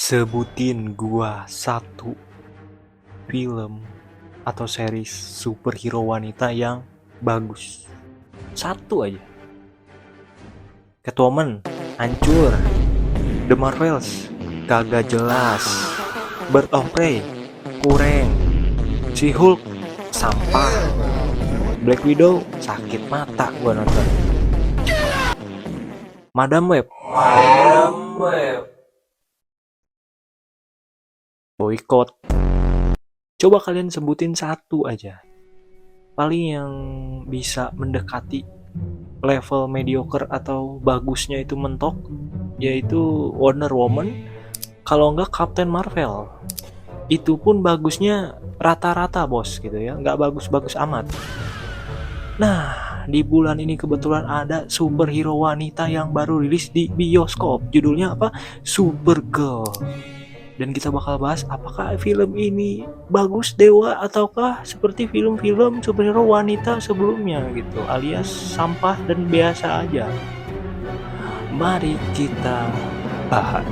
Sebutin gua satu film atau series superhero wanita yang bagus. Satu aja. Catwoman, hancur. The Marvels, kagak jelas. Bird of Prey, kurang. She-Hulk, sampah. Black Widow, sakit mata gua nonton. Madam Web, boykot. Coba kalian sebutin satu aja. Paling yang bisa mendekati level mediocre atau bagusnya itu mentok, yaitu Wonder Woman. Kalau enggak Captain Marvel. Itu pun bagusnya rata-rata bos gitu ya, nggak bagus-bagus amat. Nah, di bulan ini kebetulan ada superhero wanita yang baru rilis di bioskop. Judulnya apa? Supergirl. Dan kita bakal bahas apakah film ini bagus dewa ataukah seperti film-film superhero wanita sebelumnya gitu, alias sampah dan biasa aja. Mari kita bahas.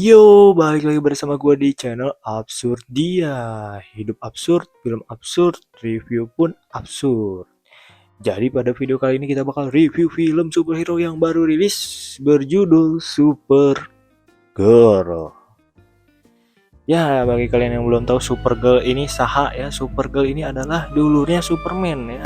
Yo, balik lagi bersama gue di channel Absurdia. Hidup absurd, film absurd, review pun absurd. Jadi pada video kali ini kita bakal review film superhero yang baru rilis berjudul Supergirl. Ya, bagi kalian yang belum tahu Supergirl ini saha ya. Supergirl ini adalah dulurnya Superman ya.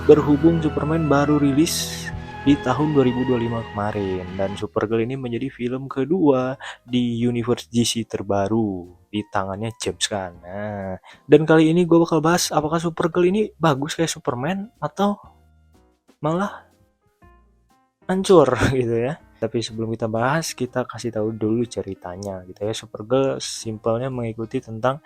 Berhubung Superman baru rilis di tahun 2025 kemarin, dan Supergirl ini menjadi film kedua di universe DC terbaru di tangannya James Gunn. Nah, dan kali ini gue bakal bahas apakah Supergirl ini bagus kayak Superman atau malah hancur gitu ya. Tapi sebelum kita bahas, kita kasih tahu dulu ceritanya gitu ya. Supergirl simpelnya mengikuti tentang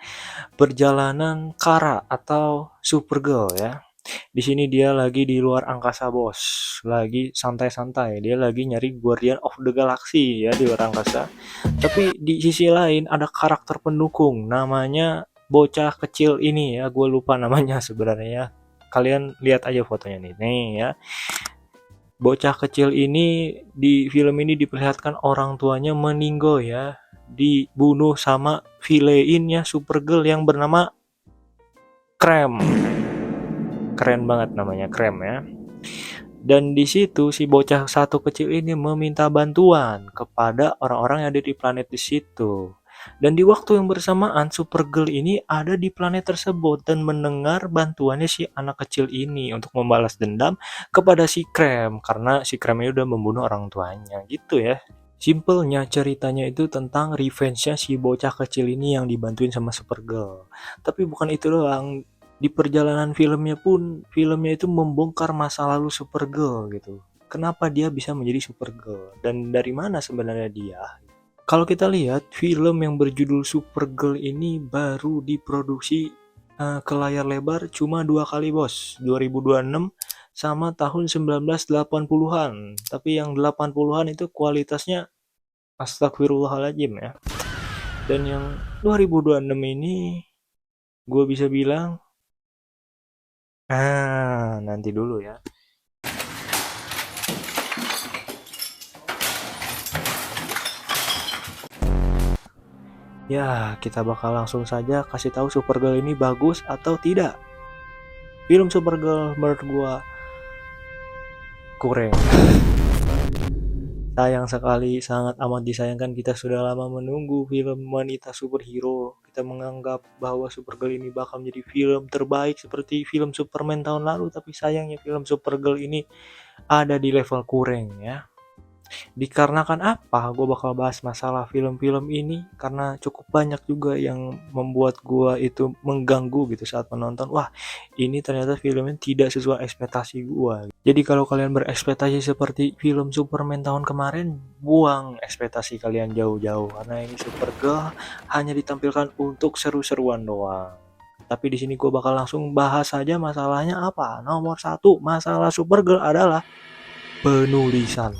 perjalanan Kara atau Supergirl ya. Di sini dia lagi di luar angkasa bos, lagi santai-santai, dia lagi nyari Guardian of the Galaxy ya di luar angkasa. Tapi di sisi lain ada karakter pendukung namanya bocah kecil ini ya, gue lupa namanya sebenarnya. Kalian lihat aja fotonya nih ya. Bocah kecil ini di film ini diperlihatkan orang tuanya meninggal ya, dibunuh sama villainnya Supergirl yang bernama Krem. Keren banget namanya, Krem ya. Dan di situ si bocah satu kecil ini meminta bantuan kepada orang-orang yang ada di planet di situ. Dan di waktu yang bersamaan Supergirl ini ada di planet tersebut dan mendengar bantuannya si anak kecil ini untuk membalas dendam kepada si Krem karena si Krem ini udah membunuh orang tuanya gitu ya. Simpelnya ceritanya itu tentang revenge-nya si bocah kecil ini yang dibantuin sama Supergirl. Tapi bukan itu doang. Di perjalanan filmnya itu membongkar masa lalu Supergirl gitu. Kenapa dia bisa menjadi Supergirl dan dari mana sebenarnya dia? Kalau kita lihat film yang berjudul Supergirl ini baru diproduksi ke layar lebar cuma 2 kali bos, 2026 sama tahun 1980-an. Tapi yang 80-an itu kualitasnya astagfirullahaladzim ya. Dan yang 2026 ini gue bisa bilang nanti dulu ya. Ya, kita bakal langsung saja kasih tahu Supergirl ini bagus atau tidak. Film Supergirl menurut gua kurang. Sayang sekali, sangat amat disayangkan, kita sudah lama menunggu film wanita superhero. Kita menganggap bahwa Supergirl ini bakal menjadi film terbaik seperti film Superman tahun lalu, tapi sayangnya film Supergirl ini ada di level kurang ya. Dikarenakan apa gue bakal bahas masalah film-film ini, karena cukup banyak juga yang membuat gue itu mengganggu gitu saat menonton. Wah, ini ternyata filmnya tidak sesuai ekspektasi gue. Jadi kalau kalian berekspektasi seperti film Superman tahun kemarin, buang ekspektasi kalian jauh-jauh, karena ini Supergirl hanya ditampilkan untuk seru-seruan doang. Tapi di sini gue bakal langsung bahas saja masalahnya apa. Nomor satu, masalah Supergirl adalah penulisan.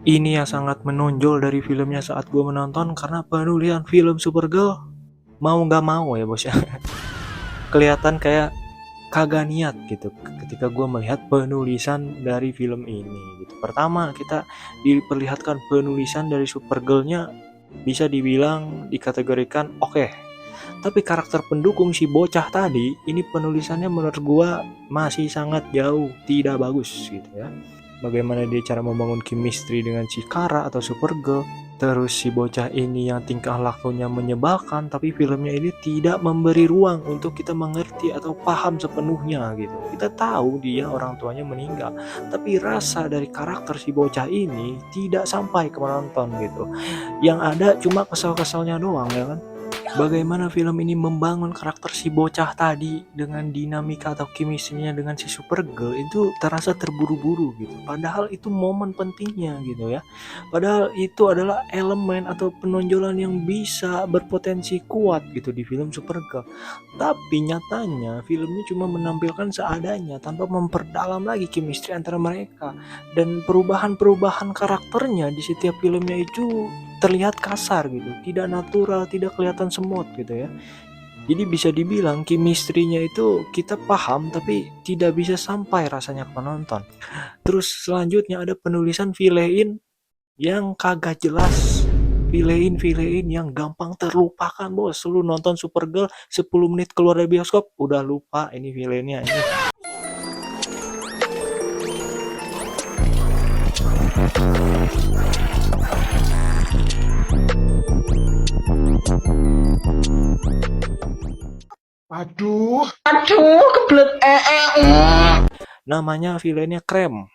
Ini yang sangat menonjol dari filmnya saat gue menonton karena penulisan film Supergirl mau nggak mau ya bos ya. Kelihatan kayak kagak niat gitu ketika gue melihat penulisan dari film ini gitu. Pertama kita diperlihatkan penulisan dari Supergirl-nya bisa dibilang dikategorikan oke. Tapi karakter pendukung si bocah tadi ini penulisannya menurut gue masih sangat jauh tidak bagus gitu ya. Bagaimana dia cara membangun chemistry dengan si Kara atau Supergirl. Terus si bocah ini yang tingkah lakunya menyebalkan, tapi filmnya ini tidak memberi ruang untuk kita mengerti atau paham sepenuhnya gitu. Kita tahu dia orang tuanya meninggal, tapi rasa dari karakter si bocah ini tidak sampai ke penonton gitu. Yang ada cuma kesal-kesalnya doang ya kan. Bagaimana film ini membangun karakter si bocah tadi dengan dinamika atau chemistry-nya dengan si Supergirl itu terasa terburu-buru gitu. Padahal itu momen pentingnya gitu ya. Padahal itu adalah elemen atau penonjolan yang bisa berpotensi kuat gitu di film Supergirl. Tapi nyatanya filmnya cuma menampilkan seadanya tanpa memperdalam lagi chemistry antara mereka. Dan perubahan-perubahan karakternya di setiap filmnya itu terlihat kasar gitu, tidak natural, tidak kelihatan semut gitu ya. Jadi bisa dibilang chemistry-nya itu kita paham tapi tidak bisa sampai rasanya ke penonton. Terus selanjutnya ada penulisan villain yang kagak jelas. Villain yang gampang terlupakan bos. Lu nonton Supergirl 10 menit keluar dari bioskop udah lupa ini villainnya ini. Aduh, kebelet Namanya villainnya Krem.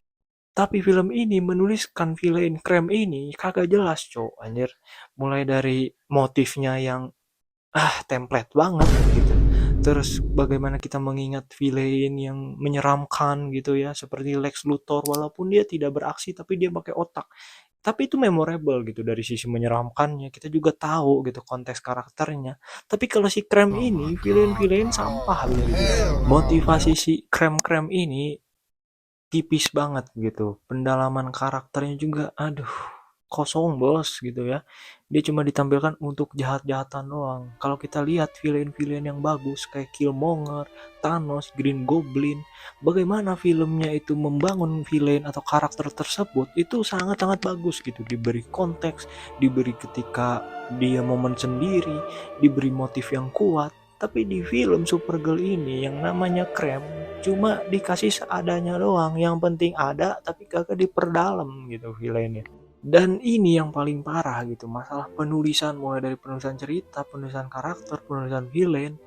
Tapi film ini menuliskan villain Krem ini kagak jelas cok anjir. Mulai dari motifnya yang template banget gitu. Terus bagaimana kita mengingat villain yang menyeramkan gitu ya, seperti Lex Luthor walaupun dia tidak beraksi tapi dia pakai otak. Tapi itu memorable gitu dari sisi menyeramkannya. Kita juga tahu gitu konteks karakternya. Tapi kalau si Krem Oh my ini villain-villain god. sampah bisa dibilang. Motivasi si Krem-Krem ini tipis banget gitu. Pendalaman karakternya juga aduh kosong bos gitu ya. Dia cuma ditampilkan untuk jahat-jahatan doang. Kalau kita lihat villain-villain yang bagus kayak Killmonger, Thanos, Green Goblin, bagaimana filmnya itu membangun villain atau karakter tersebut itu sangat-sangat bagus gitu. Diberi konteks, diberi ketika dia momen sendiri, diberi motif yang kuat. Tapi di film Supergirl ini yang namanya Krem cuma dikasih seadanya doang. Yang penting ada tapi kagak diperdalam gitu villainnya. Dan ini yang paling parah gitu, masalah penulisan mulai dari penulisan cerita, penulisan karakter, penulisan villain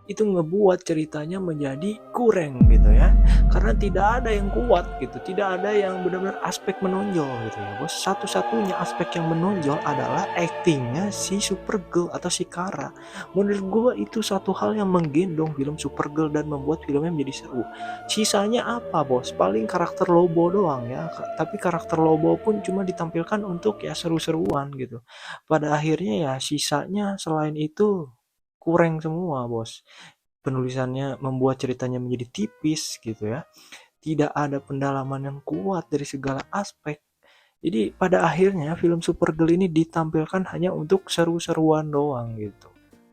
itu ngebuat ceritanya menjadi kurang gitu ya. Karena tidak ada yang kuat gitu, tidak ada yang benar-benar aspek menonjol gitu ya. Bos, satu-satunya aspek yang menonjol adalah actingnya si Supergirl atau si Kara. Menurut gue itu satu hal yang menggendong film Supergirl dan membuat filmnya menjadi seru. Sisanya apa bos? Paling karakter Lobo doang ya. Tapi karakter Lobo pun cuma ditampilkan untuk ya seru-seruan gitu. Pada akhirnya ya sisanya selain itu kurang semua bos. Penulisannya membuat ceritanya menjadi tipis gitu ya. Tidak ada pendalaman yang kuat dari segala aspek. Jadi pada akhirnya film Supergirl ini ditampilkan hanya untuk seru-seruan doang gitu.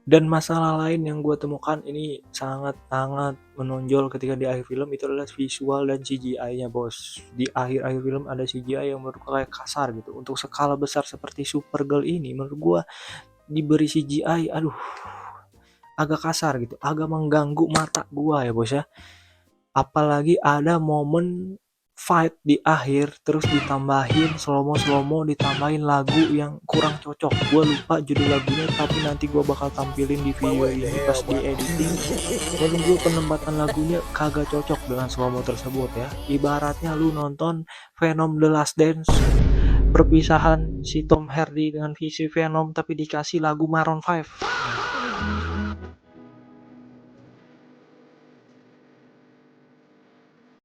Dan masalah lain yang gue temukan ini sangat-sangat menonjol ketika di akhir film itu adalah visual dan CGI-nya bos. Di akhir-akhir film ada CGI yang menurut gue kayak kasar gitu. Untuk skala besar seperti Supergirl ini menurut gue diberi CGI aduh agak kasar gitu. Agak mengganggu mata gue ya bos ya. Apalagi ada momen fight di akhir terus ditambahin slow-mo ditambahin lagu yang kurang cocok. Gue lupa judul lagunya tapi nanti gue bakal tampilin di video ini pas di editing. Menurut gue penempatan lagunya kagak cocok dengan slow-mo tersebut ya. Ibaratnya lu nonton Venom The Last Dance, perpisahan si Tom Hardy dengan visi Venom tapi dikasih lagu Maroon 5.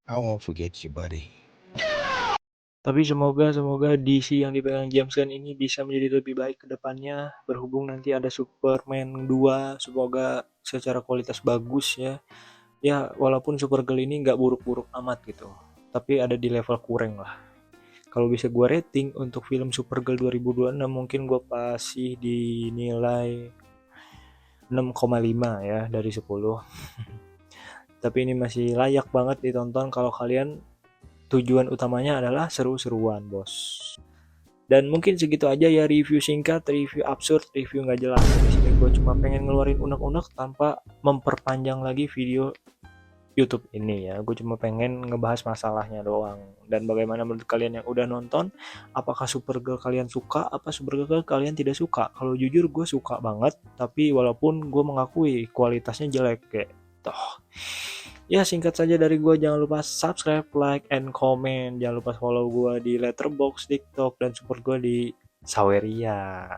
I won't forget you, buddy. Tapi semoga DC yang dipegang James Gunn ini bisa menjadi lebih baik ke depannya, berhubung nanti ada Superman 2, semoga secara kualitas bagus ya. Ya, walaupun Supergirl ini nggak buruk-buruk amat gitu, tapi ada di level kurang lah. Kalau bisa gue rating untuk film Supergirl 2026 mungkin gue pasti dinilai 6,5 ya dari 10. Tapi ini masih layak banget ditonton kalau kalian tujuan utamanya adalah seru-seruan, bos. Dan mungkin segitu aja ya review singkat, review absurd, review nggak jelas. Di sini gue cuma pengen ngeluarin unek-unek tanpa memperpanjang lagi video YouTube ini ya. Gue cuma pengen ngebahas masalahnya doang. Dan bagaimana menurut kalian yang udah nonton? Apakah Supergirl kalian suka? Apa Supergirl kalian tidak suka? Kalau jujur gue suka banget. Tapi walaupun gue mengakui kualitasnya jelek kayak toh. Ya singkat saja dari gue, jangan lupa subscribe, like, and comment. Jangan lupa follow gue di Letterboxd, TikTok, dan support gue di Saweria.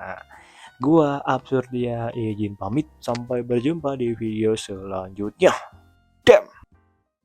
Gua Absurdia izin pamit, sampai berjumpa di video selanjutnya. Damn.